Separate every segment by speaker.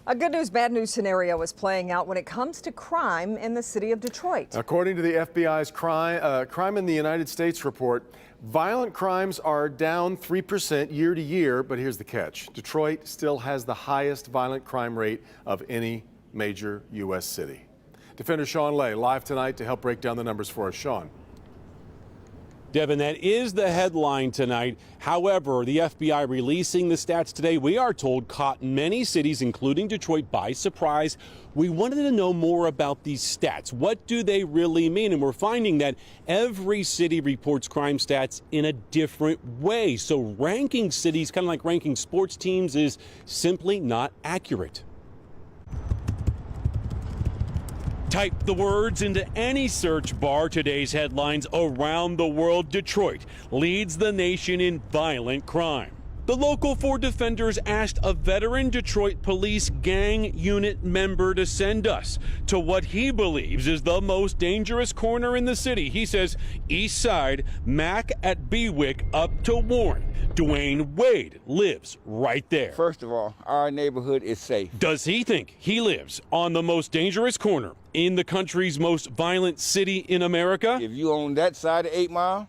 Speaker 1: A good news, bad news scenario is playing out when it comes to crime in the city of Detroit.
Speaker 2: According to the FBI's Crime in the United States report, violent crimes are down 3% year to year, but here's the catch. Detroit still has the highest violent crime rate of any major U.S. city. Defender Sean Lay live tonight to help break down the numbers for us. Sean.
Speaker 3: Devin, that is the headline tonight. However, the FBI releasing the stats today, we are told, caught many cities, including Detroit, by surprise. We wanted to know more about these stats. What do they really mean? And we're finding that every city reports crime stats in a different way. So ranking cities, kind of like ranking sports teams, is simply not accurate. Type the words into any search bar. Today's headlines around the world. Detroit leads the nation in violent crime. The Local 4 defenders asked a veteran Detroit police gang unit member to send us to what he believes is the most dangerous corner in the city. He says East Side, Mack at Bewick up to Warren. Dwayne Wade lives right there.
Speaker 4: First of all, our neighborhood is safe.
Speaker 3: Does he think he lives on the most dangerous corner in the country's most violent city in America?
Speaker 4: If you on that side of 8 Mile,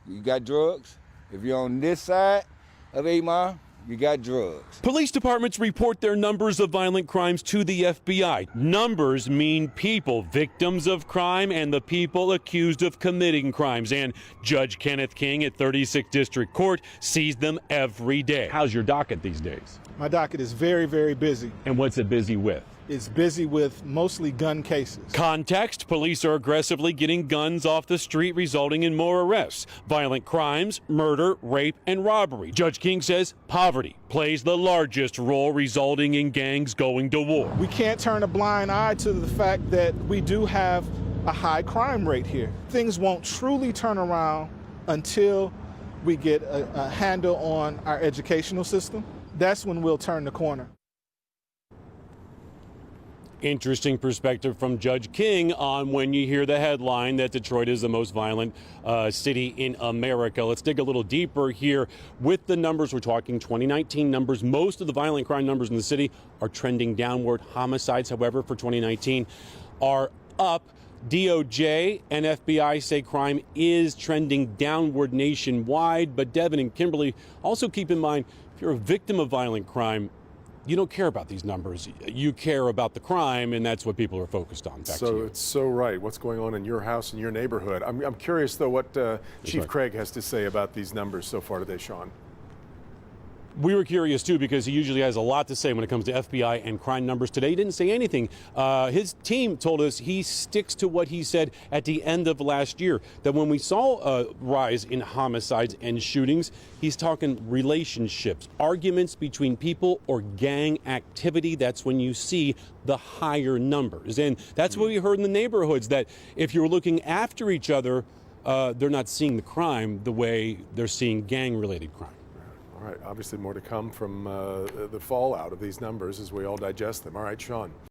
Speaker 4: you got drugs. If you're on this side of 8 Mile, you got drugs.
Speaker 3: Police departments report their numbers of violent crimes to the FBI. Numbers mean people, victims of crime, and the people accused of committing crimes. And Judge Kenneth King at 36th District Court sees them every day. How's your docket these days?
Speaker 5: My docket is very, very busy.
Speaker 3: And what's it busy with?
Speaker 5: It's busy with mostly gun cases.
Speaker 3: Context: police are aggressively getting guns off the street, resulting in more arrests. Violent crimes, murder, rape, and robbery. Judge King says poverty plays the largest role, resulting in gangs going to war.
Speaker 5: We can't turn a blind eye to the fact that we do have a high crime rate here. Things won't truly turn around until we get a handle on our educational system. That's when we'll turn the corner.
Speaker 3: Interesting perspective from Judge King on when you hear the headline that Detroit is the most violent city in America. Let's dig a little deeper here with the numbers. We're talking 2019 numbers. Most of the violent crime numbers in the city are trending downward. Homicides, however, for 2019 are up. DOJ and FBI say crime is trending downward nationwide. But Devin and Kimberly, also keep in mind, if you're a victim of violent crime, you don't care about these numbers. You care about the crime, and that's what people are focused on. Back to you.
Speaker 2: It's so right. What's going on in your house and your neighborhood? I'm curious, though, what Chief Craig has to say about these numbers so far today, Sean.
Speaker 3: We were curious, too, because he usually has a lot to say when it comes to FBI and crime numbers. Today, he didn't say anything. His team told us he sticks to what he said at the end of last year, that when we saw a rise in homicides and shootings, he's talking relationships, arguments between people, or gang activity. That's when you see the higher numbers. And that's what we heard in the neighborhoods, that if you're looking after each other, they're not seeing the crime the way they're seeing gang-related crime.
Speaker 2: All right, obviously more to come from the fallout of these numbers as we all digest them. All right, Sean.